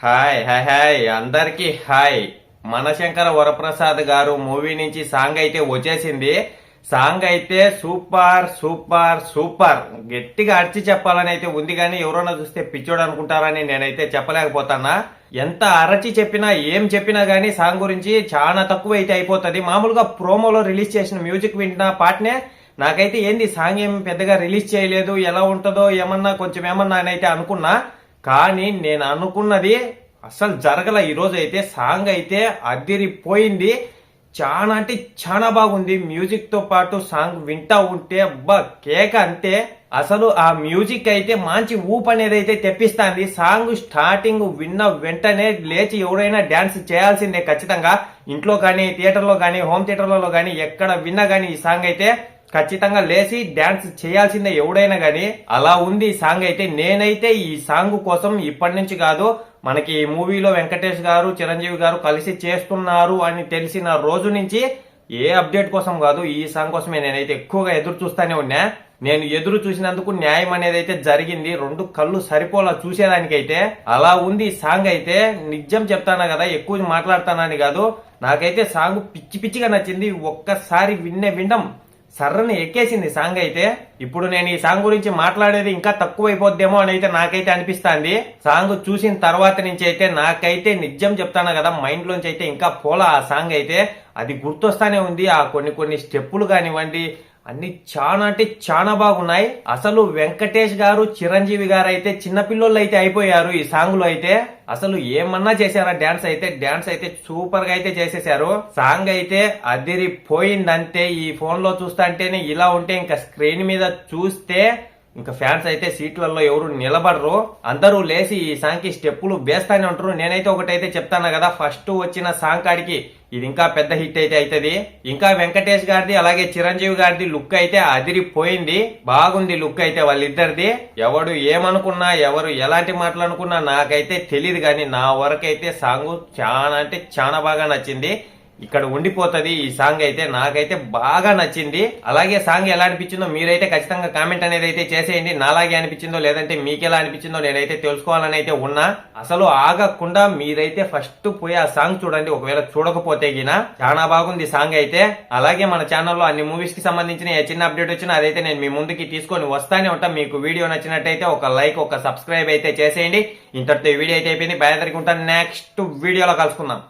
Hi hi hi అందరికి hi. మనశంకర Varaprasad గారు movie నుంచి సాంగ్ అయితే వచ్చేసింది. సాంగ్ అయితే సూపర్ సూపర్ సూపర్. గట్టిగా అరిచి చెప్పాలని అయితే ఉంది, కానీ ఎవరైనా చూస్తే పిచ్చోడు అనుకుంటారని నేనైతే చెప్పలేకపోతానా. ఎంత అరచి చెప్పినా ఏం చెప్పినా గానీ సాంగ్ గురించి చాలా తక్కువ అయితే అయిపోతుంది. మామూలుగా ప్రోమోలో రిలీజ్ చేసిన మ్యూజిక్ వింటున్న పాటనే నాకైతే ఏంది సాంగ్ ఏం పెద్దగా రిలీజ్ చేయలేదు, ఎలా ఉంటుందో ఏమన్నా కొంచెం ఏమన్నా అని అయితే అనుకున్నా. కానీ నేను అనుకున్నది అసలు జరగల. ఈరోజు అయితే సాంగ్ అయితే అదిరిపోయింది. చాలా అంటే చాలా బాగుంది. మ్యూజిక్ తో పాటు సాంగ్ వింటా ఉంటే అబ్బా కేక అంతే. అసలు ఆ మ్యూజిక్ అయితే మంచి ఊపు అనేది అయితే తెప్పిస్తాంది. సాంగ్ స్టార్టింగ్ విన్న వెంటనే లేచి ఎవరైనా డాన్స్ చేయాల్సిందే ఖచ్చితంగా. ఇంట్లో కానీ, థియేటర్లో కానీ, హోమ్ థియేటర్లలో కానీ ఎక్కడ విన్నా కానీ ఈ సాంగ్ అయితే ఖచ్చితంగా లేచి డాన్స్ చేయాల్సిందే ఎవడైనా గానీ. అలా ఉంది ఈ సాంగ్ అయితే. నేనైతే ఈ సాంగ్ కోసం ఇప్పటి నుంచి కాదు, మనకి ఈ మూవీలో వెంకటేష్ గారు చిరంజీవి గారు కలిసి చేస్తున్నారు అని తెలిసిన రోజు నుంచి ఏ అప్డేట్ కోసం కాదు, ఈ సాంగ్ కోసమే నేనైతే ఎక్కువగా ఎదురు చూస్తానే ఉన్నా. నేను ఎదురు చూసినందుకు న్యాయం అనేది అయితే జరిగింది. రెండు కళ్ళు సరిపోలా చూసేదానికైతే. అలా ఉంది ఈ సాంగ్ అయితే. నిజం చెప్తానా కదా, ఎక్కువ మాట్లాడతానని కాదు, నాకైతే సాంగ్ పిచ్చి పిచ్చిగా నచ్చింది. ఒక్కసారి వినడం సర్రని ఎక్కేసింది సాంగ్ అయితే. ఇప్పుడు నేను ఈ సాంగ్ గురించి మాట్లాడేది ఇంకా తక్కువ అయిపోద్దేమో అని అయితే నాకైతే అనిపిస్తాంది. సాంగ్ చూసిన తర్వాత నుంచి అయితే నాకైతే నిజం చెప్తాను కదా, మైండ్ లోంచి అయితే ఇంకా పోలా ఆ సాంగ్ అయితే. అది గుర్తొస్తానే ఉంది. ఆ కొన్ని స్టెప్పులు కానివ్వండి, అన్ని చాలా అంటే చాలా బాగున్నాయి. అసలు వెంకటేష్ గారు చిరంజీవి గారు అయితే చిన్నపిల్లలు అయితే అయిపోయారు ఈ సాంగ్ లో అయితే. అసలు ఏమన్నా చేశారా డాన్స్ అయితే సూపర్ గా అయితే చేసేసారు. సాంగ్ అయితే అదిరిపోయిందంతే. ఈ ఫోన్ లో చూస్తా అంటేనే ఇలా ఉంటే ఇంకా స్క్రీన్ మీద చూస్తే ఇంకా ఫ్యాన్స్ అయితే సీట్లలో ఎవరు నిలబడరు, అందరూ లేచి ఈ సాంగ్ కి స్టెప్పులు వేస్తానే ఉంటారు. నేనైతే ఒకటైతే చెప్తాను కదా, ఫస్ట్ వచ్చిన సాంగ్ కాడికి ఇది ఇంకా పెద్ద హిట్ అయితే అవుతుంది. ఇంకా వెంకటేష్ గారిది అలాగే చిరంజీవి గారిది లుక్ అయితే అదిరిపోయింది. బాగుంది లుక్ అయితే వాళ్ళిద్దరిది. ఎవడు ఏమనుకున్నా, ఎవరు ఎలాంటి మాటలు అనుకున్నా నాకైతే తెలియదు, కానీ నా వరకైతే సాంగ్ చాలా అంటే చాలా బాగా నచ్చింది. ఇక్కడ ఉండిపోతుంది ఈ సాంగ్ అయితే. నాకైతే బాగా నచ్చింది. అలాగే సాంగ్ ఎలా అనిపించిందో మీరైతే ఖచ్చితంగా కామెంట్ అనేది అయితే చేసేయండి. నాలాగే అనిపించిందో లేదంటే మీకెలా అనిపించిందో నేనైతే తెలుసుకోవాలని అయితే ఉన్నా. అసలు ఆగకుండా మీరైతే ఫస్ట్ పోయి ఆ సాంగ్ చూడండి, ఒకవేళ చూడకపోతే గిన. చాలా బాగుంది సాంగ్ అయితే. అలాగే మన ఛానల్లో అన్ని మూవీస్ కి సంబంధించిన ఏ చిన్న అప్డేట్ వచ్చినా అదైతే నేను మీ ముందుకి తీసుకొని వస్తానే ఉంటా. మీకు వీడియో నచ్చినట్టయితే ఒక లైక్, ఒక సబ్స్క్రైబ్ అయితే చేసేయండి. ఇంతటితో ఈ వీడియో అయితే అయిపోయింది. బయటకు ఉంటాను. నెక్స్ట్ వీడియోలో కలుసుకుందాం.